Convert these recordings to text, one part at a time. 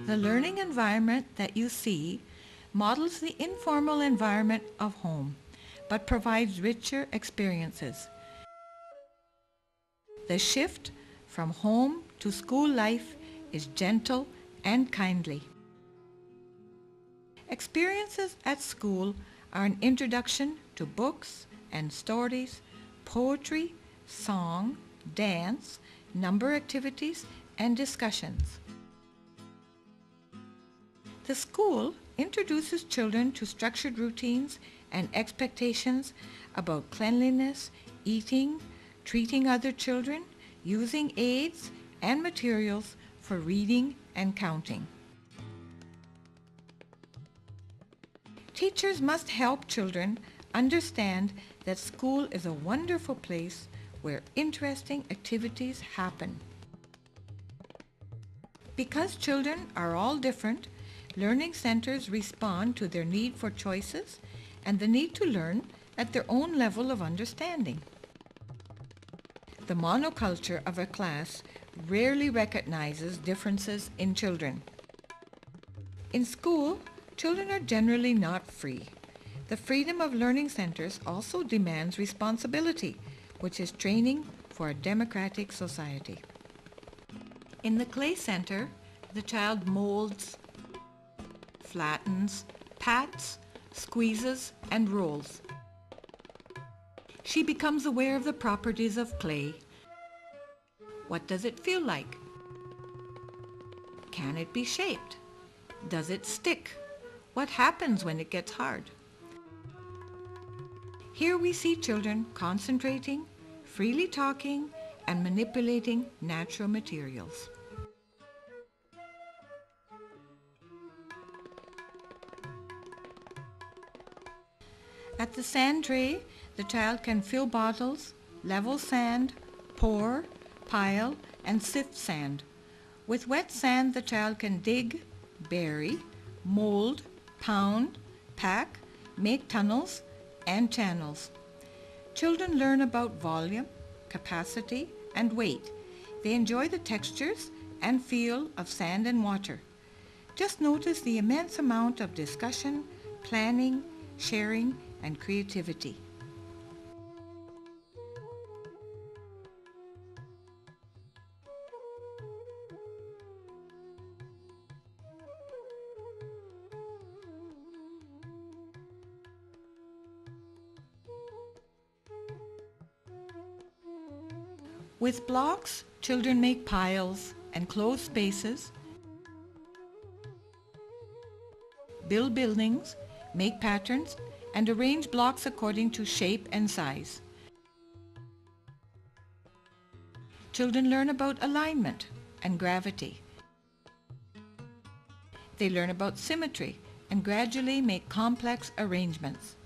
The learning environment that you see models the informal environment of home, but provides richer experiences. The shift from home to school life is gentle and kindly. Experiences at school are an introduction to books and stories, poetry, song, dance, number activities, and discussions. The school introduces children to structured routines and expectations about cleanliness, eating, treating other children, using aids and materials for reading and counting. Teachers must help children understand that school is a wonderful place where interesting activities happen. Because children are all different, learning centers respond to their need for choices and the need to learn at their own level of understanding. The monoculture of a class rarely recognizes differences in children. In school, children are generally not free. The freedom of learning centers also demands responsibility, which is training for a democratic society. In the clay center, the child molds, flattens, pats, squeezes, and rolls. She becomes aware of the properties of clay. What does it feel like? Can it be shaped? Does it stick? What happens when it gets hard? Here we see children concentrating, freely talking, and manipulating natural materials. At the sand tray, the child can fill bottles, level sand, pour, pile, and sift sand. With wet sand, the child can dig, bury, mold, pound, pack, make tunnels, and channels. Children learn about volume, capacity, and weight. They enjoy the textures and feel of sand and water. Just notice the immense amount of discussion, planning, sharing, and creativity. With blocks, children make piles and close spaces, build buildings, make patterns, and arrange blocks according to shape and size. Children learn about alignment and gravity. They learn about symmetry and gradually make complex arrangements.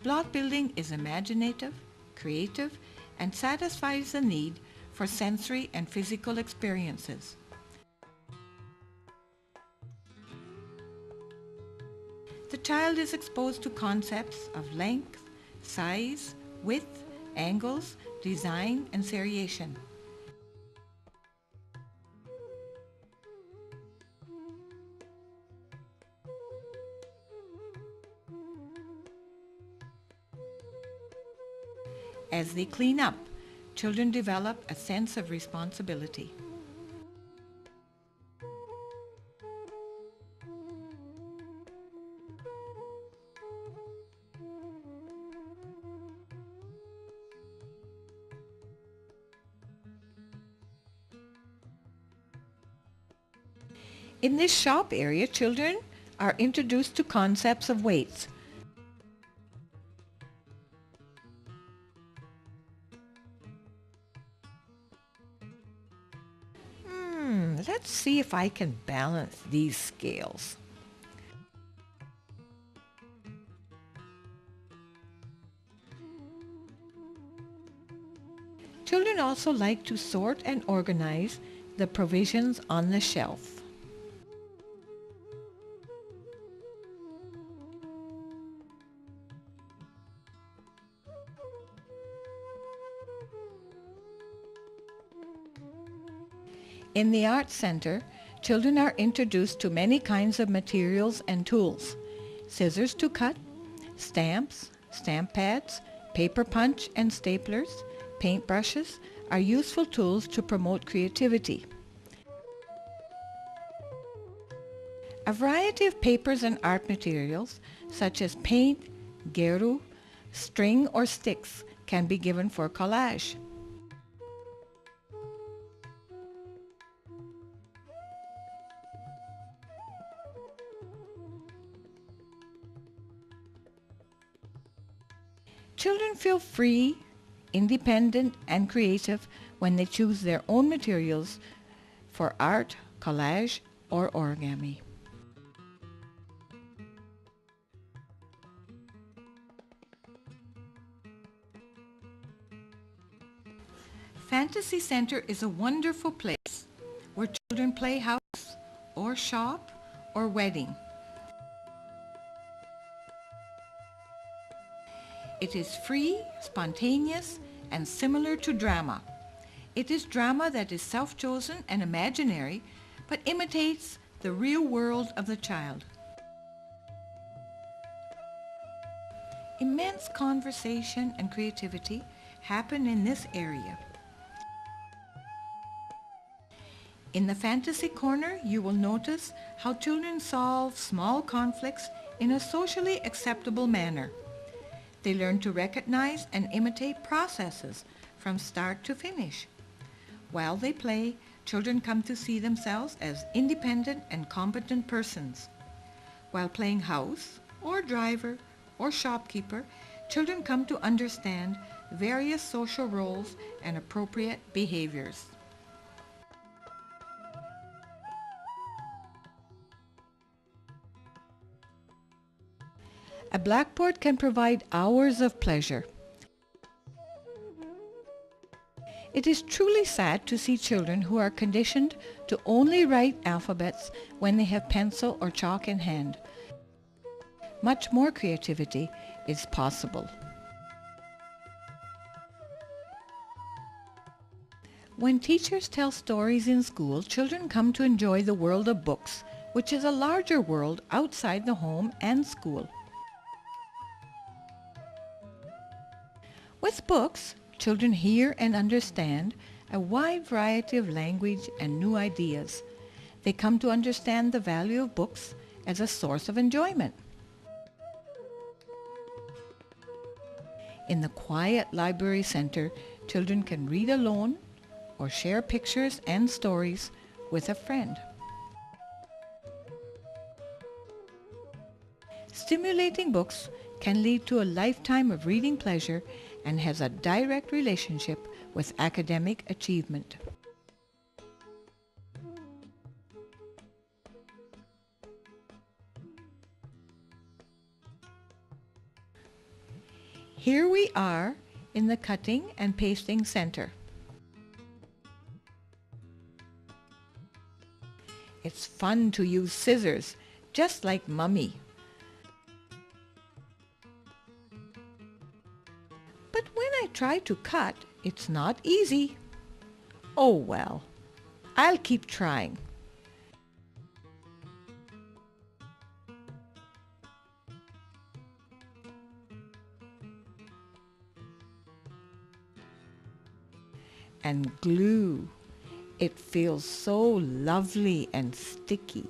Block building is imaginative, creative, and satisfies the need for sensory and physical experiences. The child is exposed to concepts of length, size, width, angles, design, and seriation. As they clean up, children develop a sense of responsibility. In this shop area, children are introduced to concepts of weights. Let's see if I can balance these scales. Children also like to sort and organize the provisions on the shelf. In the Arts Center, children are introduced to many kinds of materials and tools. Scissors to cut, stamps, stamp pads, paper punch and staplers, paintbrushes are useful tools to promote creativity. A variety of papers and art materials such as paint, geru, string or sticks can be given for collage. Children feel free, independent, and creative when they choose their own materials for art, collage, or origami. Fantasy Center is a wonderful place where children play house or shop or wedding. It is free, spontaneous, and similar to drama. It is drama that is self-chosen and imaginary, but imitates the real world of the child. Immense conversation and creativity happen in this area. In the Fantasy Corner, you will notice how children solve small conflicts in a socially acceptable manner. They learn to recognize and imitate processes from start to finish. While they play, children come to see themselves as independent and competent persons. While playing house, or driver, or shopkeeper, children come to understand various social roles and appropriate behaviors. A blackboard can provide hours of pleasure. It is truly sad to see children who are conditioned to only write alphabets when they have pencil or chalk in hand. Much more creativity is possible. When teachers tell stories in school, children come to enjoy the world of books, which is a larger world outside the home and school. With books, children hear and understand a wide variety of language and new ideas. They come to understand the value of books as a source of enjoyment. In the quiet library center, children can read alone or share pictures and stories with a friend. Stimulating books can lead to a lifetime of reading pleasure and has a direct relationship with academic achievement. Here we are in the Cutting and Pasting Center. It's fun to use scissors, just like Mummy. But when I try to cut, it's not easy. Oh well, I'll keep trying. And glue. It feels so lovely and sticky.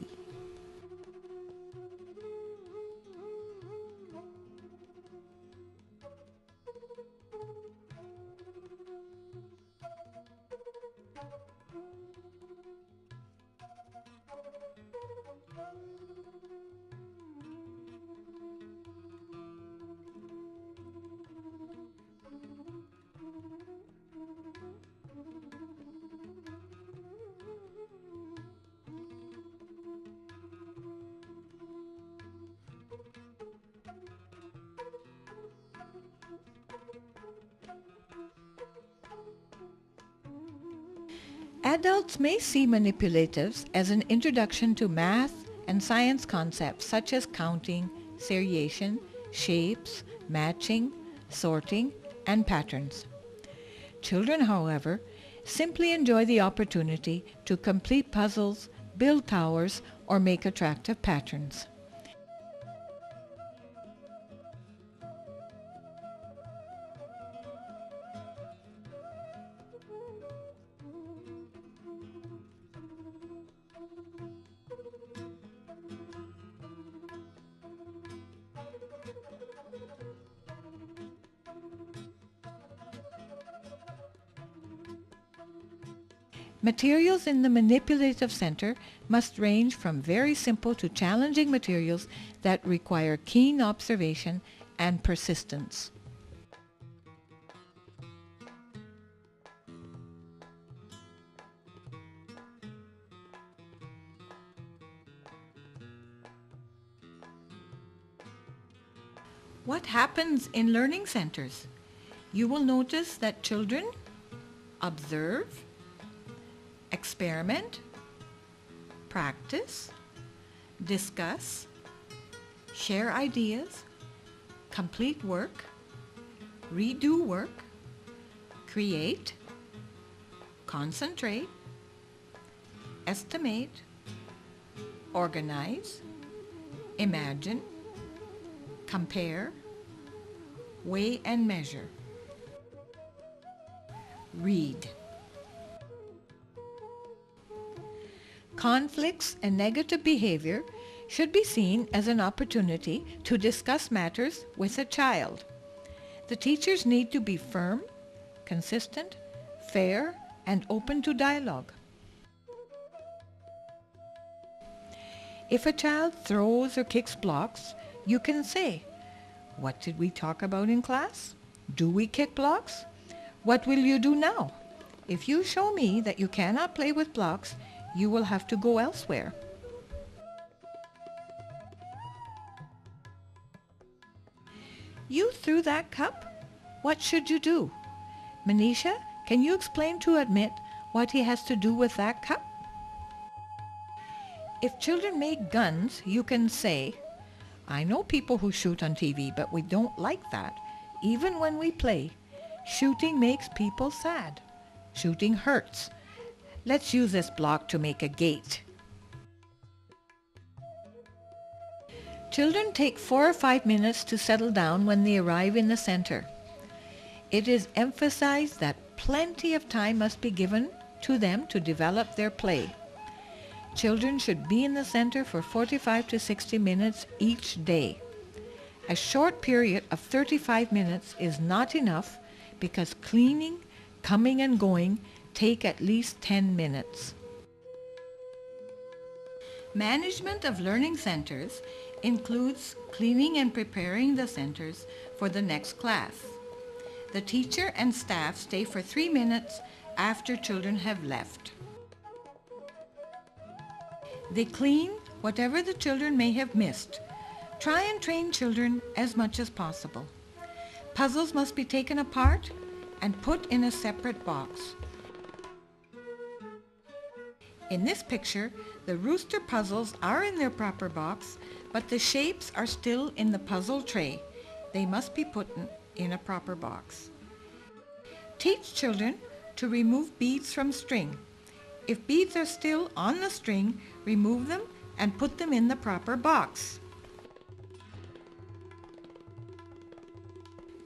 Adults may see manipulatives as an introduction to math and science concepts such as counting, seriation, shapes, matching, sorting, and patterns. Children, however, simply enjoy the opportunity to complete puzzles, build towers, or make attractive patterns. Materials in the manipulative center must range from very simple to challenging materials that require keen observation and persistence. What happens in learning centers? You will notice that children observe, experiment, practice, discuss, share ideas, complete work, redo work, create, concentrate, estimate, organize, imagine, compare, weigh and measure. Read. Conflicts and negative behavior should be seen as an opportunity to discuss matters with a child. The teachers need to be firm, consistent, fair, and open to dialogue. If a child throws or kicks blocks, you can say, "What did we talk about in class? Do we kick blocks? What will you do now? If you show me that you cannot play with blocks, you will have to go elsewhere." "You threw that cup? What should you do? Manisha, can you explain to Amit what he has to do with that cup?" If children make guns, you can say, "I know people who shoot on TV, but we don't like that. Even when we play, shooting makes people sad. Shooting hurts. Let's use this block to make a gate." Children take 4 or 5 minutes to settle down when they arrive in the center. It is emphasized that plenty of time must be given to them to develop their play. Children should be in the center for 45 to 60 minutes each day. A short period of 35 minutes is not enough because cleaning, coming and going take at least 10 minutes. Management of learning centers includes cleaning and preparing the centers for the next class. The teacher and staff stay for 3 minutes after children have left. They clean whatever the children may have missed. Try and train children as much as possible. Puzzles must be taken apart and put in a separate box. In this picture, the rooster puzzles are in their proper box, but the shapes are still in the puzzle tray. They must be put in a proper box. Teach children to remove beads from string. If beads are still on the string, remove them and put them in the proper box.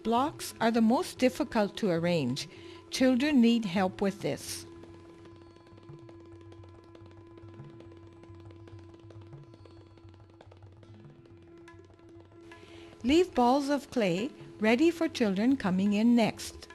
Blocks are the most difficult to arrange. Children need help with this. Leave balls of clay ready for children coming in next.